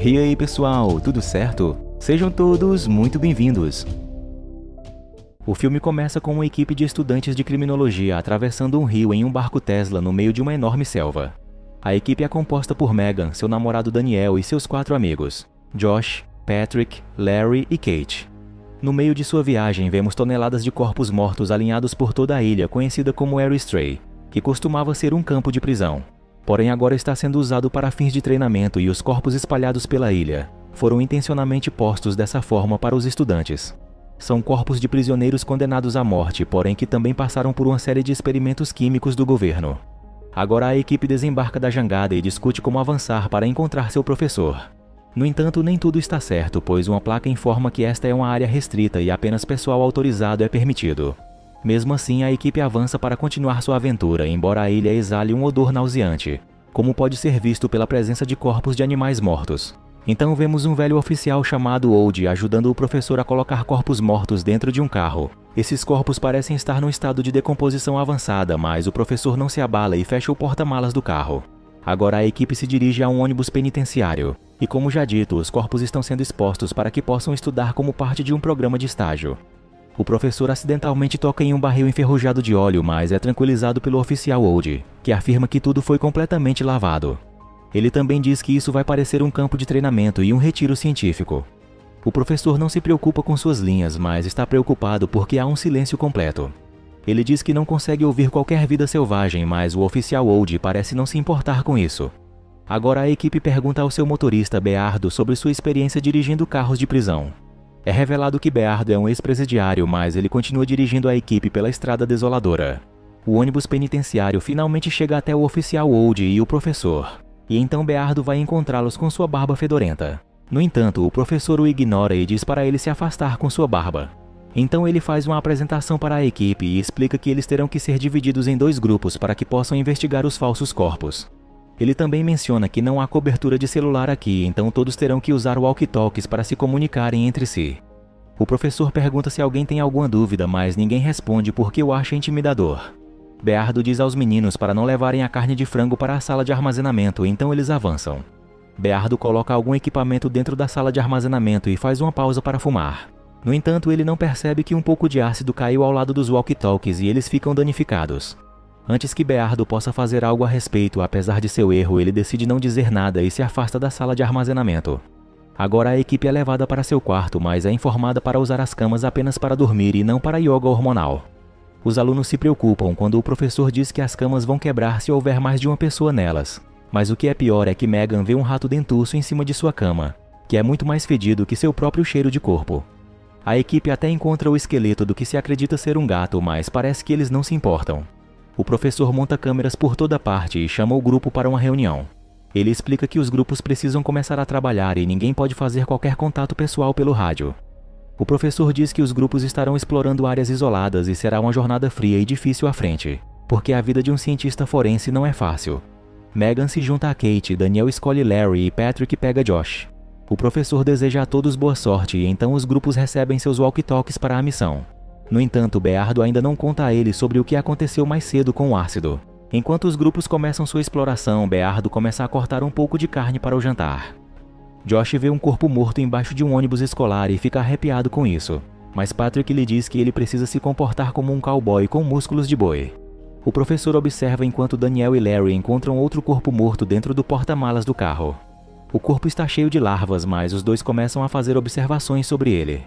E aí pessoal, tudo certo? Sejam todos muito bem-vindos! O filme começa com uma equipe de estudantes de criminologia atravessando um rio em um barco Tesla no meio de uma enorme selva. A equipe é composta por Megan, seu namorado Daniel e seus 4 amigos, Josh, Patrick, Larry e Kate. No meio de sua viagem, vemos toneladas de corpos mortos alinhados por toda a ilha, conhecida como Arrowstray, que costumava ser um campo de prisão. Porém agora está sendo usado para fins de treinamento e os corpos espalhados pela ilha foram intencionalmente postos dessa forma para os estudantes. São corpos de prisioneiros condenados à morte, porém que também passaram por uma série de experimentos químicos do governo. Agora a equipe desembarca da jangada e discute como avançar para encontrar seu professor. No entanto, nem tudo está certo, pois uma placa informa que esta é uma área restrita e apenas pessoal autorizado é permitido. Mesmo assim, a equipe avança para continuar sua aventura, embora a ilha exale um odor nauseante, como pode ser visto pela presença de corpos de animais mortos. Então vemos um velho oficial chamado Old ajudando o professor a colocar corpos mortos dentro de um carro. Esses corpos parecem estar num estado de decomposição avançada, mas o professor não se abala e fecha o porta-malas do carro. Agora a equipe se dirige a um ônibus penitenciário, e como já dito, os corpos estão sendo expostos para que possam estudar como parte de um programa de estágio. O professor acidentalmente toca em um barril enferrujado de óleo, mas é tranquilizado pelo oficial Old, que afirma que tudo foi completamente lavado. Ele também diz que isso vai parecer um campo de treinamento e um retiro científico. O professor não se preocupa com suas linhas, mas está preocupado porque há um silêncio completo. Ele diz que não consegue ouvir qualquer vida selvagem, mas o oficial Old parece não se importar com isso. Agora a equipe pergunta ao seu motorista Beardo sobre sua experiência dirigindo carros de prisão. É revelado que Beardo é um ex-presidiário, mas ele continua dirigindo a equipe pela estrada desoladora. O ônibus penitenciário finalmente chega até o oficial Old e o professor, e então Beardo vai encontrá-los com sua barba fedorenta. No entanto, o professor o ignora e diz para ele se afastar com sua barba. Então ele faz uma apresentação para a equipe e explica que eles terão que ser divididos em 2 grupos para que possam investigar os falsos corpos. Ele também menciona que não há cobertura de celular aqui, então todos terão que usar walkie-talkies para se comunicarem entre si. O professor pergunta se alguém tem alguma dúvida, mas ninguém responde porque o acha intimidador. Beardo diz aos meninos para não levarem a carne de frango para a sala de armazenamento, então eles avançam. Beardo coloca algum equipamento dentro da sala de armazenamento e faz uma pausa para fumar. No entanto, ele não percebe que um pouco de ácido caiu ao lado dos walkie-talkies e eles ficam danificados. Antes que Beardo possa fazer algo a respeito, apesar de seu erro, ele decide não dizer nada e se afasta da sala de armazenamento. Agora a equipe é levada para seu quarto, mas é informada para usar as camas apenas para dormir e não para yoga hormonal. Os alunos se preocupam quando o professor diz que as camas vão quebrar se houver mais de uma pessoa nelas. Mas o que é pior é que Megan vê um rato dentuço em cima de sua cama, que é muito mais fedido que seu próprio cheiro de corpo. A equipe até encontra o esqueleto do que se acredita ser um gato, mas parece que eles não se importam. O professor monta câmeras por toda parte e chama o grupo para uma reunião. Ele explica que os grupos precisam começar a trabalhar e ninguém pode fazer qualquer contato pessoal pelo rádio. O professor diz que os grupos estarão explorando áreas isoladas e será uma jornada fria e difícil à frente, porque a vida de um cientista forense não é fácil. Megan se junta a Kate, Daniel escolhe Larry e Patrick pega Josh. O professor deseja a todos boa sorte e então os grupos recebem seus walkie-talkies para a missão. No entanto, Beardo ainda não conta a eles sobre o que aconteceu mais cedo com o ácido. Enquanto os grupos começam sua exploração, Beardo começa a cortar um pouco de carne para o jantar. Josh vê um corpo morto embaixo de um ônibus escolar e fica arrepiado com isso, mas Patrick lhe diz que ele precisa se comportar como um cowboy com músculos de boi. O professor observa enquanto Daniel e Larry encontram outro corpo morto dentro do porta-malas do carro. O corpo está cheio de larvas, mas os dois começam a fazer observações sobre ele.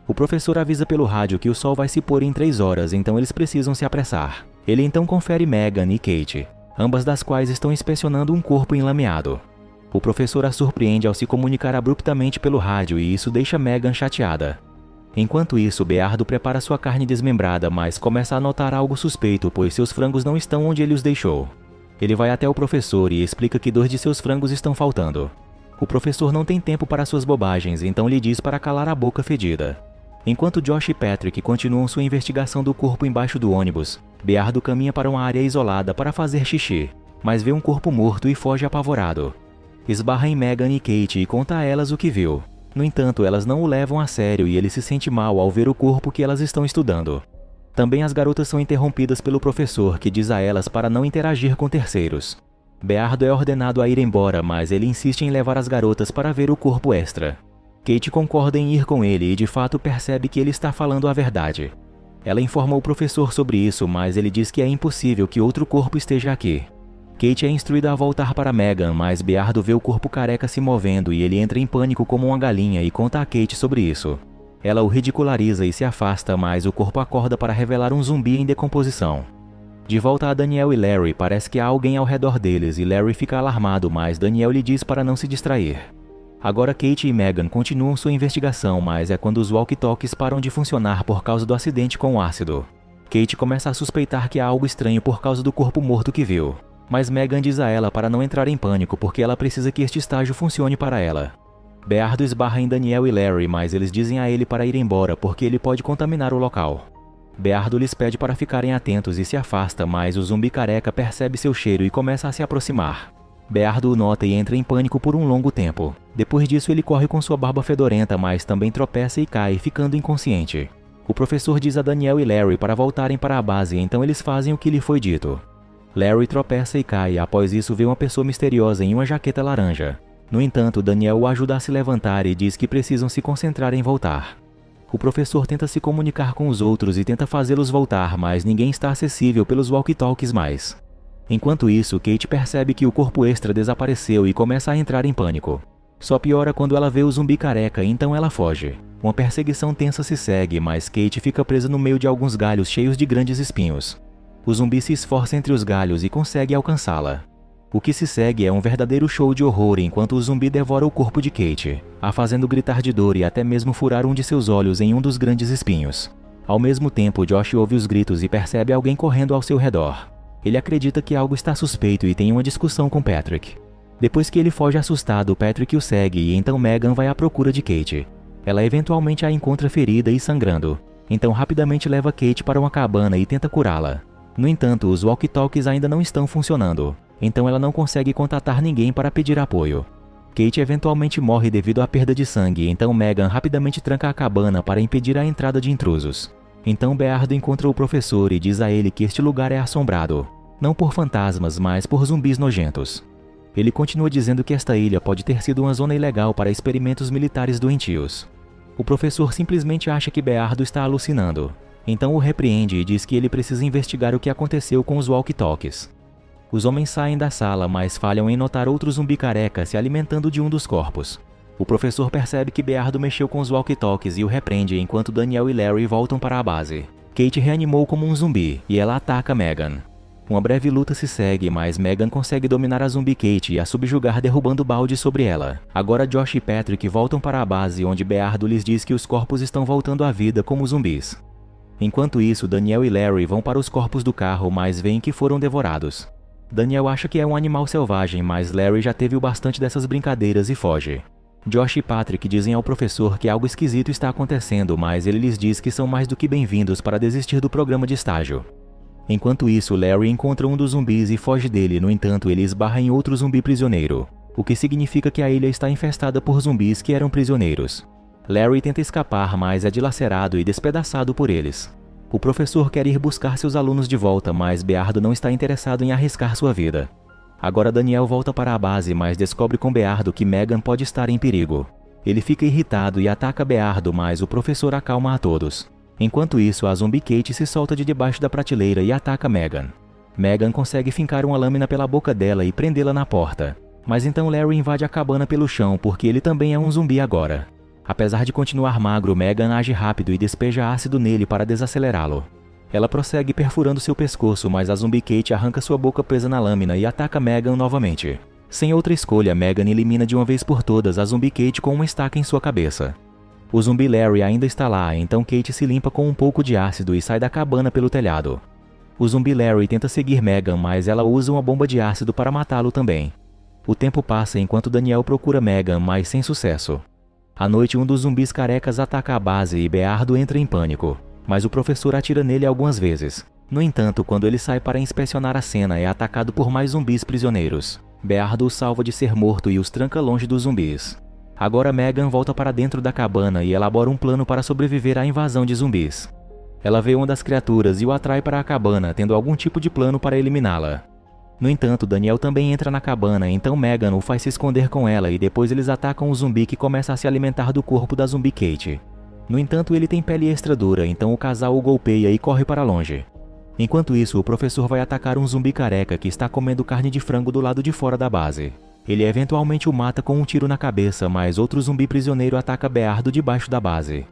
O professor avisa pelo rádio que o sol vai se pôr em 3 horas, então eles precisam se apressar. Ele então confere Megan e Kate, ambas das quais estão inspecionando um corpo enlameado. O professor a surpreende ao se comunicar abruptamente pelo rádio e isso deixa Megan chateada. Enquanto isso, Beardo prepara sua carne desmembrada, mas começa a notar algo suspeito, pois seus frangos não estão onde ele os deixou. Ele vai até o professor e explica que 2 de seus frangos estão faltando. O professor não tem tempo para suas bobagens, então lhe diz para calar a boca fedida. Enquanto Josh e Patrick continuam sua investigação do corpo embaixo do ônibus, Beardo caminha para uma área isolada para fazer xixi, mas vê um corpo morto e foge apavorado. Esbarra em Megan e Kate e conta a elas o que viu. No entanto, elas não o levam a sério e ele se sente mal ao ver o corpo que elas estão estudando. Também as garotas são interrompidas pelo professor, que diz a elas para não interagir com terceiros. Beardo é ordenado a ir embora, mas ele insiste em levar as garotas para ver o corpo extra. Kate concorda em ir com ele e de fato percebe que ele está falando a verdade. Ela informa o professor sobre isso, mas ele diz que é impossível que outro corpo esteja aqui. Kate é instruída a voltar para Megan, mas Beardo vê o corpo careca se movendo e ele entra em pânico como uma galinha e conta a Kate sobre isso. Ela o ridiculariza e se afasta, mas o corpo acorda para revelar um zumbi em decomposição. De volta a Daniel e Larry, parece que há alguém ao redor deles e Larry fica alarmado, mas Daniel lhe diz para não se distrair. Agora Kate e Megan continuam sua investigação, mas é quando os walkie-talkies param de funcionar por causa do acidente com o ácido. Kate começa a suspeitar que há algo estranho por causa do corpo morto que viu, mas Megan diz a ela para não entrar em pânico porque ela precisa que este estágio funcione para ela. Beardo esbarra em Daniel e Larry, mas eles dizem a ele para ir embora porque ele pode contaminar o local. Beardo lhes pede para ficarem atentos e se afasta, mas o zumbi careca percebe seu cheiro e começa a se aproximar. Beardo o nota e entra em pânico por um longo tempo. Depois disso ele corre com sua barba fedorenta, mas também tropeça e cai, ficando inconsciente. O professor diz a Daniel e Larry para voltarem para a base, então eles fazem o que lhe foi dito. Larry tropeça e cai, após isso vê uma pessoa misteriosa em uma jaqueta laranja. No entanto, Daniel o ajuda a se levantar e diz que precisam se concentrar em voltar. O professor tenta se comunicar com os outros e tenta fazê-los voltar, mas ninguém está acessível pelos walkie-talkies mais. Enquanto isso, Kate percebe que o corpo extra desapareceu e começa a entrar em pânico. Só piora quando ela vê o zumbi careca, então ela foge. Uma perseguição tensa se segue, mas Kate fica presa no meio de alguns galhos cheios de grandes espinhos. O zumbi se esforça entre os galhos e consegue alcançá-la. O que se segue é um verdadeiro show de horror enquanto o zumbi devora o corpo de Kate, a fazendo gritar de dor e até mesmo furar um de seus olhos em um dos grandes espinhos. Ao mesmo tempo, Josh ouve os gritos e percebe alguém correndo ao seu redor. Ele acredita que algo está suspeito e tem uma discussão com Patrick. Depois que ele foge assustado, Patrick o segue e então Megan vai à procura de Kate. Ela eventualmente a encontra ferida e sangrando, então rapidamente leva Kate para uma cabana e tenta curá-la. No entanto, os walkie-talkies ainda não estão funcionando, então ela não consegue contatar ninguém para pedir apoio. Kate eventualmente morre devido à perda de sangue, então Megan rapidamente tranca a cabana para impedir a entrada de intrusos. Então Beardo encontra o professor e diz a ele que este lugar é assombrado, não por fantasmas, mas por zumbis nojentos. Ele continua dizendo que esta ilha pode ter sido uma zona ilegal para experimentos militares doentios. O professor simplesmente acha que Beardo está alucinando, então o repreende e diz que ele precisa investigar o que aconteceu com os walkie-talkies. Os homens saem da sala, mas falham em notar outro zumbi careca se alimentando de um dos corpos. O professor percebe que Beardo mexeu com os walkie-talkies e o repreende enquanto Daniel e Larry voltam para a base. Kate reanimou como um zumbi e ela ataca Megan. Uma breve luta se segue, mas Megan consegue dominar a zumbi Kate e a subjugar derrubando balde sobre ela. Agora Josh e Patrick voltam para a base, onde Beardo lhes diz que os corpos estão voltando à vida como zumbis. Enquanto isso, Daniel e Larry vão para os corpos do carro, mas veem que foram devorados. Daniel acha que é um animal selvagem, mas Larry já teve o bastante dessas brincadeiras e foge. Josh e Patrick dizem ao professor que algo esquisito está acontecendo, mas ele lhes diz que são mais do que bem-vindos para desistir do programa de estágio. Enquanto isso, Larry encontra um dos zumbis e foge dele, no entanto ele esbarra em outro zumbi prisioneiro, o que significa que a ilha está infestada por zumbis que eram prisioneiros. Larry tenta escapar, mas é dilacerado e despedaçado por eles. O professor quer ir buscar seus alunos de volta, mas Beardo não está interessado em arriscar sua vida. Agora Daniel volta para a base, mas descobre com Beardo que Megan pode estar em perigo. Ele fica irritado e ataca Beardo, mas o professor acalma a todos. Enquanto isso, a zumbi Kate se solta de debaixo da prateleira e ataca Megan. Megan consegue fincar uma lâmina pela boca dela e prendê-la na porta. Mas então Larry invade a cabana pelo chão porque ele também é um zumbi agora. Apesar de continuar magro, Megan age rápido e despeja ácido nele para desacelerá-lo. Ela prossegue perfurando seu pescoço, mas a zumbi Kate arranca sua boca presa na lâmina e ataca Megan novamente. Sem outra escolha, Megan elimina de uma vez por todas a zumbi Kate com uma estaca em sua cabeça. O zumbi Larry ainda está lá, então Kate se limpa com um pouco de ácido e sai da cabana pelo telhado. O zumbi Larry tenta seguir Megan, mas ela usa uma bomba de ácido para matá-lo também. O tempo passa enquanto Daniel procura Megan, mas sem sucesso. À noite, um dos zumbis carecas ataca a base e Beardo entra em pânico, mas o professor atira nele algumas vezes. No entanto, quando ele sai para inspecionar a cena, é atacado por mais zumbis prisioneiros. Beardo o salva de ser morto e os tranca longe dos zumbis. Agora Megan volta para dentro da cabana e elabora um plano para sobreviver à invasão de zumbis. Ela vê uma das criaturas e o atrai para a cabana, tendo algum tipo de plano para eliminá-la. No entanto, Daniel também entra na cabana, então Megan o faz se esconder com ela e depois eles atacam o zumbi que começa a se alimentar do corpo da zumbi Kate. No entanto, ele tem pele extra dura, então o casal o golpeia e corre para longe. Enquanto isso, o professor vai atacar um zumbi careca que está comendo carne de frango do lado de fora da base. Ele eventualmente o mata com um tiro na cabeça, mas outro zumbi prisioneiro ataca Beardo debaixo da base.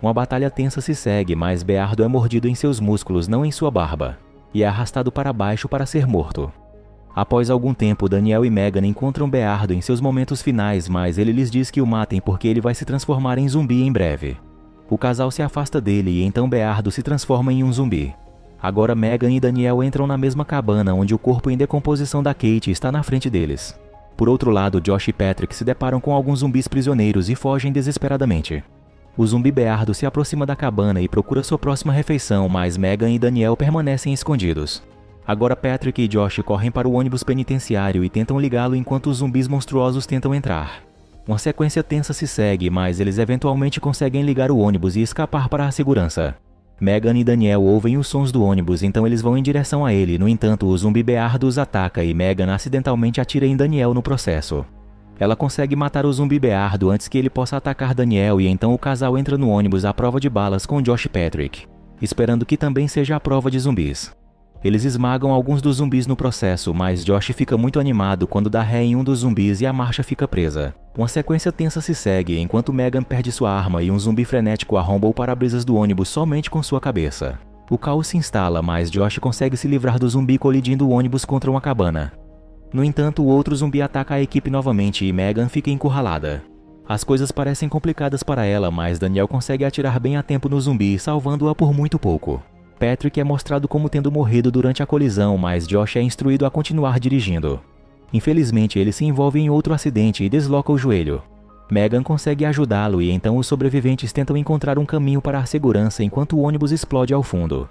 Uma batalha tensa se segue, mas Beardo é mordido em seus músculos, não em sua barba, e é arrastado para baixo para ser morto. Após algum tempo, Daniel e Megan encontram Beardo em seus momentos finais, mas ele lhes diz que o matem porque ele vai se transformar em zumbi em breve. O casal se afasta dele e então Beardo se transforma em um zumbi. Agora Megan e Daniel entram na mesma cabana onde o corpo em decomposição da Kate está na frente deles. Por outro lado, Josh e Patrick se deparam com alguns zumbis prisioneiros e fogem desesperadamente. O zumbi Beardo se aproxima da cabana e procura sua próxima refeição, mas Megan e Daniel permanecem escondidos. Agora Patrick e Josh correm para o ônibus penitenciário e tentam ligá-lo enquanto os zumbis monstruosos tentam entrar. Uma sequência tensa se segue, mas eles eventualmente conseguem ligar o ônibus e escapar para a segurança. Megan e Daniel ouvem os sons do ônibus, então eles vão em direção a ele. No entanto, o zumbi Beardo os ataca e Megan acidentalmente atira em Daniel no processo. Ela consegue matar o zumbi Beardo antes que ele possa atacar Daniel e então o casal entra no ônibus à prova de balas com Josh e Patrick, esperando que também seja a prova de zumbis. Eles esmagam alguns dos zumbis no processo, mas Josh fica muito animado quando dá ré em um dos zumbis e a marcha fica presa. Uma sequência tensa se segue, enquanto Megan perde sua arma e um zumbi frenético arromba o para-brisas do ônibus somente com sua cabeça. O caos se instala, mas Josh consegue se livrar do zumbi colidindo o ônibus contra uma cabana. No entanto, o outro zumbi ataca a equipe novamente e Megan fica encurralada. As coisas parecem complicadas para ela, mas Daniel consegue atirar bem a tempo no zumbi, salvando-a por muito pouco. Patrick é mostrado como tendo morrido durante a colisão, mas Josh é instruído a continuar dirigindo. Infelizmente, ele se envolve em outro acidente e desloca o joelho. Megan consegue ajudá-lo e então os sobreviventes tentam encontrar um caminho para a segurança enquanto o ônibus explode ao fundo.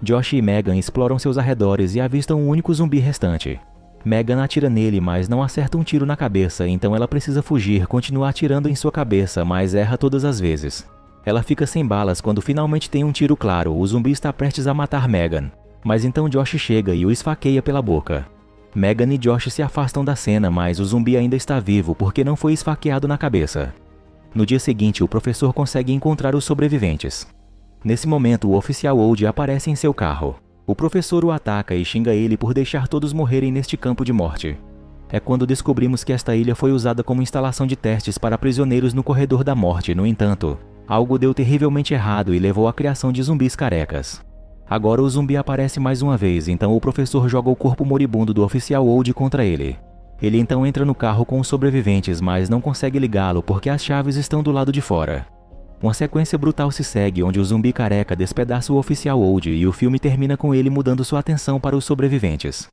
Josh e Megan exploram seus arredores e avistam o único zumbi restante. Megan atira nele, mas não acerta um tiro na cabeça, então ela precisa fugir, continua atirando em sua cabeça, mas erra todas as vezes. Ela fica sem balas quando finalmente tem um tiro claro. O zumbi está prestes a matar Megan, mas então Josh chega e o esfaqueia pela boca. Megan e Josh se afastam da cena, mas o zumbi ainda está vivo porque não foi esfaqueado na cabeça. No dia seguinte, o professor consegue encontrar os sobreviventes. Nesse momento, o oficial Old aparece em seu carro. O professor o ataca e xinga ele por deixar todos morrerem neste campo de morte. É quando descobrimos que esta ilha foi usada como instalação de testes para prisioneiros no corredor da morte. No entanto, algo deu terrivelmente errado e levou à criação de zumbis carecas. Agora o zumbi aparece mais uma vez, então o professor joga o corpo moribundo do oficial Old contra ele. Ele então entra no carro com os sobreviventes, mas não consegue ligá-lo porque as chaves estão do lado de fora. Uma sequência brutal se segue, onde o zumbi careca despedaça o oficial Old e o filme termina com ele mudando sua atenção para os sobreviventes.